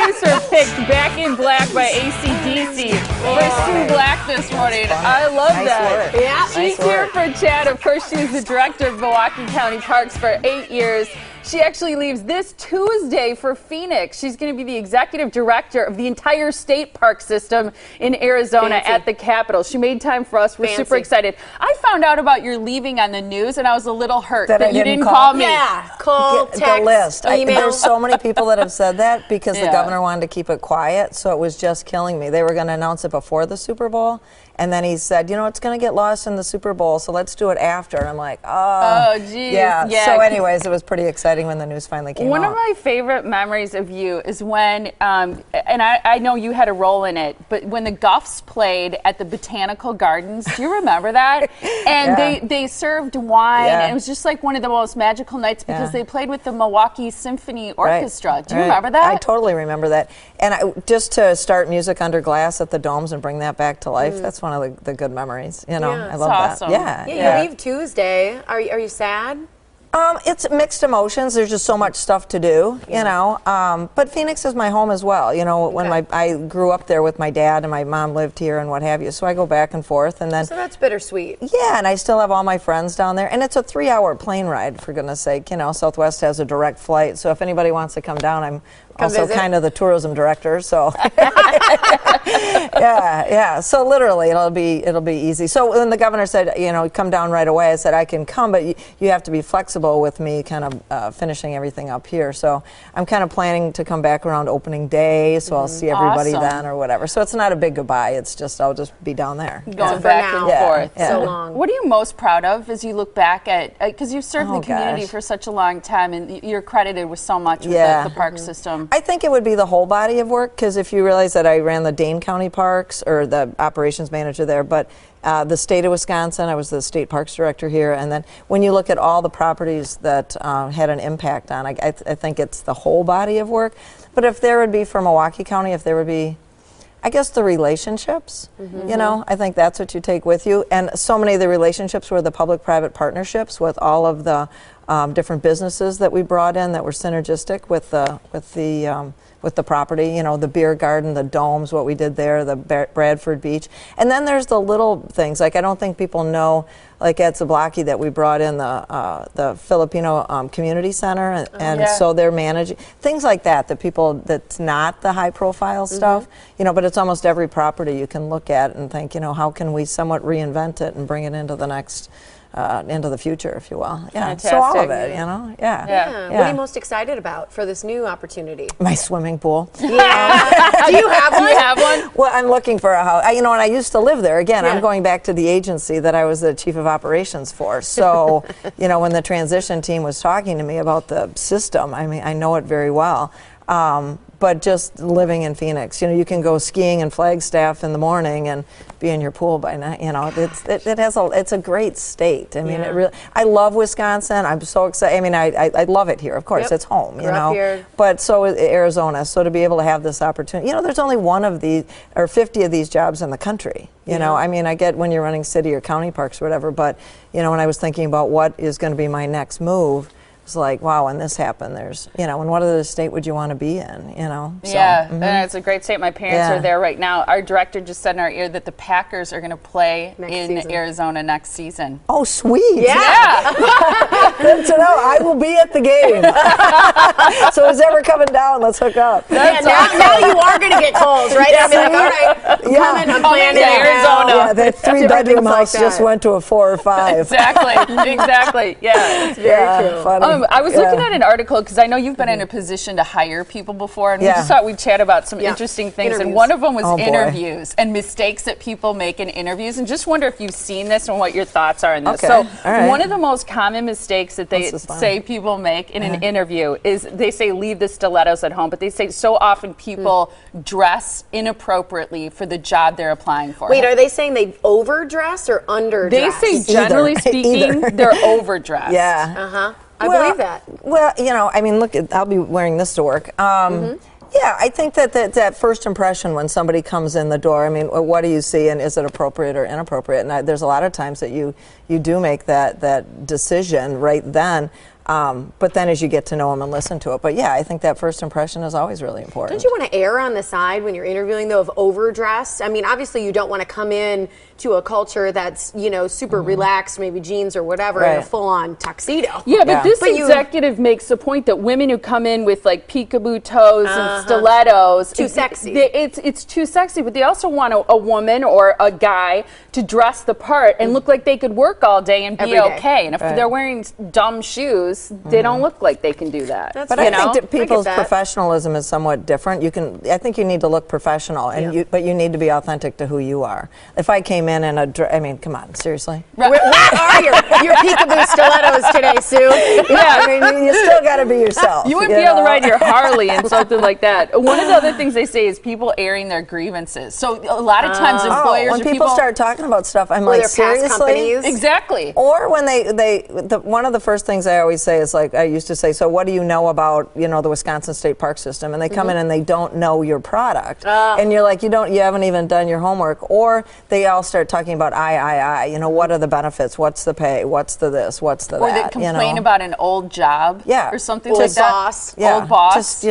Chiefs were picked back in black by AC/DC for Sue Black this morning. I love that. Yeah. She's here for a chat. Of course, she was the director of Milwaukee County Parks for 8 years. She actually leaves this Tuesday for Phoenix. She's going to be the executive director of the entire state park system in Arizona at the Capitol. She made time for us. We're super excited. I found out about your leaving on the news, and I was a little hurt that you didn't call me. Yeah, call, text, the list. email. There's so many people that have said that because the governor wanted to keep it quiet, so it was just killing me. They were going to announce it before the Super Bowl, and then he said, you know, it's going to get lost in the Super Bowl, so let's do it after. And I'm like, oh, geez. Yeah. So anyways, it was pretty exciting when the news finally came out. One of my favorite memories of you is when, and I know you had a role in it, but when the Guffs played at the Botanical Gardens, do you remember that? And they served wine, and it was just like one of the most magical nights because they played with the Milwaukee Symphony Orchestra. Do you remember that? I totally remember that. And just to start music under glass at the domes and bring that back to life, that's one of the good memories. You know, I love awesome. that. Yeah, you leave Tuesday. Are you sad? It's mixed emotions. There's just so much stuff to do, you know. But Phoenix is my home as well. You know, when I grew up there with my dad and my mom lived here and what have you, so I go back and forth. And then so that's bittersweet. Yeah, and I still have all my friends down there. And it's a 3-hour plane ride, for goodness sake. You know, Southwest has a direct flight, so if anybody wants to come down, I'm also kind of the tourism director. So yeah. So literally, it'll be easy. So when the governor said, you know, come down right away, I said I can come, but you have to be flexible with me, kind of finishing everything up here. So I'm kind of planning to come back around opening day, so I'll see everybody then or whatever. So it's not a big goodbye. It's just I'll just be down there. Going back and forth. So long. What are you most proud of as you look back at, because you've served the community for such a long time and you're credited with so much with the park system? I think it would be the whole body of work, because if you realize that I ran the Dane County Parks, or the operations manager there, but the state of Wisconsin, I was the state parks director here, and then when you look at all the properties that had an impact on, I think it's the whole body of work. But if there would be for Milwaukee County, if there would be, I guess, the relationships, you know, I think that's what you take with you. And so many of the relationships were the public-private partnerships with all of the different businesses that we brought in that were synergistic with the property. You know, the beer garden, the domes, what we did there, the Bradford Beach. And then there's the little things, like I don't think people know, like at Zablocki, that we brought in the Filipino Community Center, and so they're managing things like that. The people, that's not the high profile stuff, you know, but it's almost every property you can look at and think, you know, how can we somewhat reinvent it and bring it into the next into the future, if you will. Yeah, fantastic. So all of it, you know. Yeah. What are you most excited about for this new opportunity? My swimming pool. Yeah. Do you have one? Do you have one? Well, I'm looking for a house. You know, and I used to live there. Again, I'm going back to the agency that I was the chief of operations for. So, you know, when the transition team was talking to me about the system, I mean, I know it very well. But just living in Phoenix, you know, you can go skiing in Flagstaff in the morning and be in your pool by night. You know, it's a great state. I mean, it really. I love Wisconsin. I'm so excited. I mean, I love it here. Of course, it's home. You know, here. But so is Arizona. So to be able to have this opportunity, you know, there's only one of these or 50 of these jobs in the country. You know, I mean, I get when you're running city or county parks or whatever, but you know, when I was thinking about what is going to be my next move. It's like, wow, when this happened, there's, you know, and what other state would you want to be in, you know? So, and it's a great state. My parents are there right now. Our director just said in our ear that the Packers are going to play in Arizona next season. Oh, sweet. Yeah. Good to know. I will be at the game. So who's ever coming down, let's hook up. Now you are going to get calls, right? I mean, like, all right, I'm playing in Arizona. Yeah, that 3-bedroom house just went to a 4 or 5. Exactly. Yeah, it's very true. Funny. I was looking at an article, because I know you've been in a position to hire people before, and we just thought we'd chat about some interesting things. And one of them was interviews and mistakes that people make in interviews. And just wonder if you've seen this and what your thoughts are in this. So one of the most common mistakes that they say people make in an interview is they say leave the stilettos at home, but they say so often people dress inappropriately for the job they're applying for. Wait, are they saying they overdress or underdress? They say generally speaking, they're overdressed. Yeah. I believe that. Well, you know, I mean, look, I'll be wearing this to work. Yeah, I think that first impression when somebody comes in the door, I mean, what do you see and is it appropriate or inappropriate? And there's a lot of times that you do make that decision right then. But then as you get to know them and listen to it. But yeah, I think that first impression is always really important. Don't you want to err on the side when you're interviewing, though, of overdressed? I mean, obviously you don't want to come in to a culture that's, you know, super relaxed, maybe jeans or whatever, in a full-on tuxedo. Yeah, but this executive makes the point that women who come in with like peekaboo toes and stilettos, too sexy. It's too sexy, but they also want a woman or a guy to dress the part and look like they could work all day and be okay. And if they're wearing dumb shoes, they don't look like they can do that. But I think that people's professionalism is somewhat different. I think you need to look professional, and but you need to be authentic to who you are. If I came in I mean, come on, seriously. Where are your peekaboo stilettos today, Sue? Yeah, I mean, you still got to be yourself. You wouldn't be able to ride your Harley and something like that. One of the other things they say is people airing their grievances. So a lot of times employers when people start talking about stuff, I'm like, seriously? Exactly. Or when one of the first things I always say is like, I used to say, so what do you know about, you know, the Wisconsin State Park System? And they come in and they don't know your product. And you're like, you haven't even done your homework. Or they all start talking about you know, what are the benefits? What's the pay? What's the this? What's the that? Or they complain about an old job or something like that. Old boss.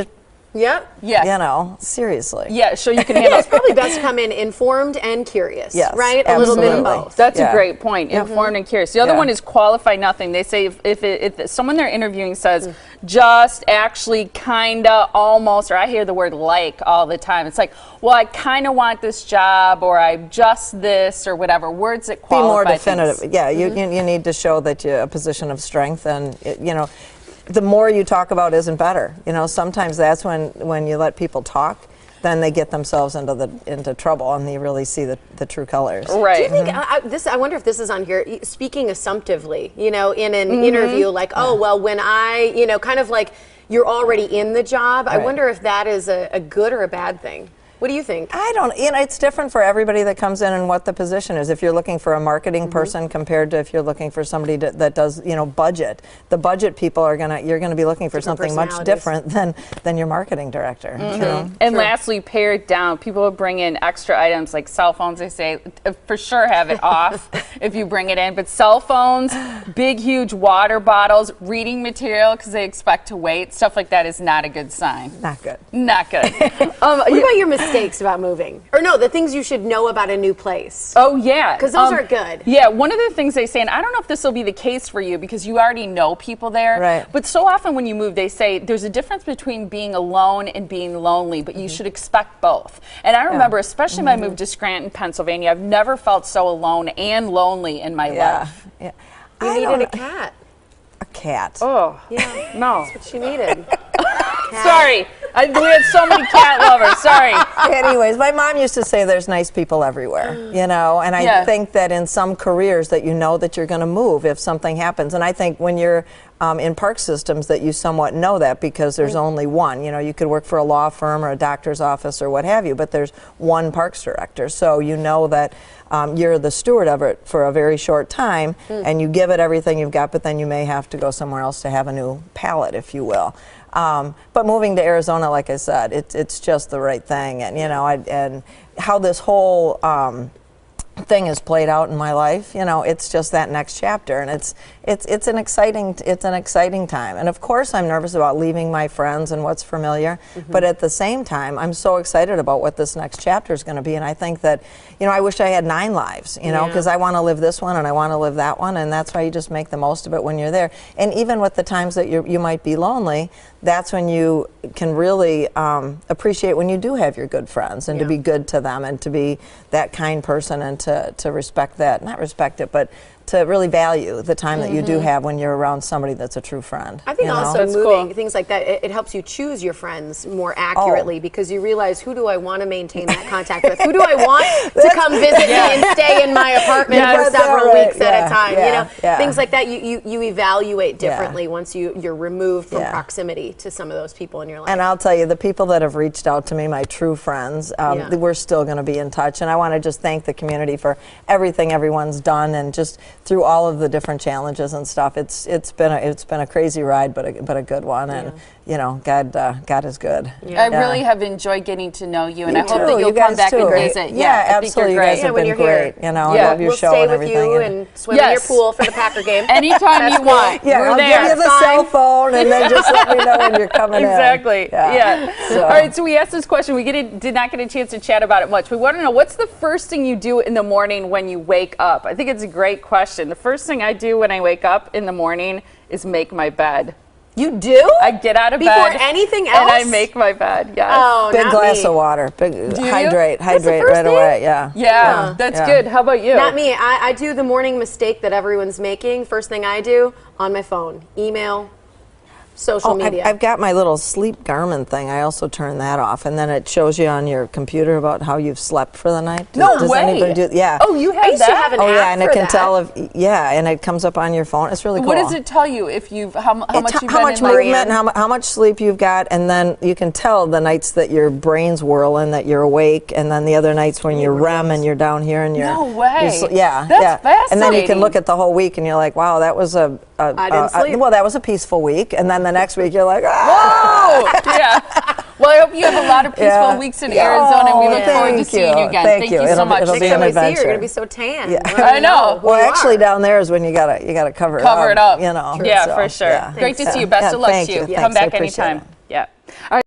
Yep. Yeah. You know, seriously. Yeah, so you can handle It's probably best to come in informed and curious. Yes, right? Absolutely. A little bit of both. That's a great point. Informed and curious. The other one is qualify nothing. They say if someone they're interviewing says just, actually, kinda, almost, or I hear the word like all the time. It's like, well, I kind of want this job, or I just this, or whatever. Words that qualify. Be more definitive. Things. Yeah, you need to show that you're a position of strength, and you know, the more you talk about isn't better. You know, sometimes that's when you let people talk, then they get themselves into trouble, and you really see the true colors. Right. Do you think I wonder if this is on here? Speaking assumptively, you know, in an interview, like, oh well, when I, you know, kind of like you're already in the job. I wonder if that is a good or a bad thing. What do you think? I don't, you know, it's different for everybody that comes in and what the position is. If you're looking for a marketing person compared to if you're looking for somebody that does, you know, budget. The budget people you're gonna be looking for something much different than your marketing director. And lastly, pare it down. People will bring in extra items like cell phones. They say for sure have it off if you bring it in. But cell phones, big, huge water bottles, reading material because they expect to wait. Stuff like that is not a good sign. Not good. Not good. What about your mistakes about moving? Or no, the things you should know about a new place. Oh, yeah. Because those are good. Yeah, one of the things they say, and I don't know if this will be the case for you because you already know people there, right. But so often when you move, they say there's a difference between being alone and being lonely, but you should expect both. And I remember, especially when I moved to Scranton, Pennsylvania, I've never felt so alone and lonely in my life. Yeah. You needed a cat. A cat. Oh, yeah. No. That's what she needed. Sorry. We had so many cat lovers. Sorry. Anyways, my mom used to say there's nice people everywhere, you know, and I think that in some careers that you know that you're going to move if something happens. And I think when you're in park systems that you somewhat know that because there's only one. You know, you could work for a law firm or a doctor's office or what have you, but there's one parks director. So you know that you're the steward of it for a very short time and you give it everything you've got, but then you may have to go somewhere else to have a new palette, if you will. But moving to Arizona, like I said, it's just the right thing, and you know, and how this whole thing has played out in my life, you know, it's just that next chapter, and it's an exciting time. And of course, I'm nervous about leaving my friends and what's familiar, but at the same time, I'm so excited about what this next chapter is going to be. And I think that, you know, I wish I had 9 lives, you know, because I want to live this one and I want to live that one, and that's why you just make the most of it when you're there. And even with the times that you might be lonely, that's when you can really appreciate when you do have your good friends, and to be good to them, and to be that kind person, and to respect that, not respect it, but to really value the time that you do have when you're around somebody that's a true friend. I think also moving, things like that, it helps you choose your friends more accurately because you realize, who do I want to maintain that contact with? Who do I want to come visit me and stay in my apartment for several weeks at a time? You know, things like that you evaluate differently once you're removed from proximity to some of those people in your life. And I'll tell you, the people that have reached out to me, my true friends, we're still going to be in touch. And I want to just thank the community for everything everyone's done, and just through all of the different challenges and stuff. It's been a crazy ride, but a good one, you know, God is good. I really have enjoyed getting to know you, and I hope that You you'll come guys back and too. visit. Yeah, I think you're absolutely. You great. guys have when been you're great. here. You know, I love your We'll show stay and with everything. you and swim in your pool for the Packer game. Anytime you want. Yeah, we're I'll there. give you the cell phone, and then just let me know when you're coming Exactly. in. Yeah. So. All right. So we asked this question. We did not get a chance to chat about it much. We want to know, what's the first thing you do in the morning when you wake up? I think it's a great question. The first thing I do when I wake up in the morning is make my bed. You do? I get out of before bed anything else, and I make my bed. Yes. Oh, Big not glass me. of water. Hydrate That's the first right thing? away. Yeah. Yeah, that's good. How about you? Not me. I do the morning mistake that everyone's making. First thing I do on my phone, email, social media. I've got my little sleep Garmin thing. I also turn that off, and then it shows you on your computer about how you've slept for the night. No way. Anybody do? Yeah. Oh, you have I used that? to have an Oh app yeah, and it for can that. tell if and it comes up on your phone. It's really cool. What does it tell you if you've how much you've how been much in like movement, and how much sleep you've got, and then you can tell the nights that your brain's whirling, that you're awake, and then the other nights when you're REM and you're down here and you're No way. yeah, That's fascinating. And then you can look at the whole week and you're like, wow, that was I didn't sleep. well, that was a peaceful week, and then the next week you're like, Oh, yeah. Well, I hope you have a lot of peaceful weeks in Arizona, and we look forward to seeing you again. Thank you so much. It'll be Next an time I see you, adventure. you're going to be so tan. Yeah. I know. Well, actually, down there is when you gotta cover it Cover up. it up. You know. Yeah, so, for sure. yeah. Great to see you. Best of luck to you. Thank you. Come Thanks. I back appreciate anytime. it. Yeah. All right.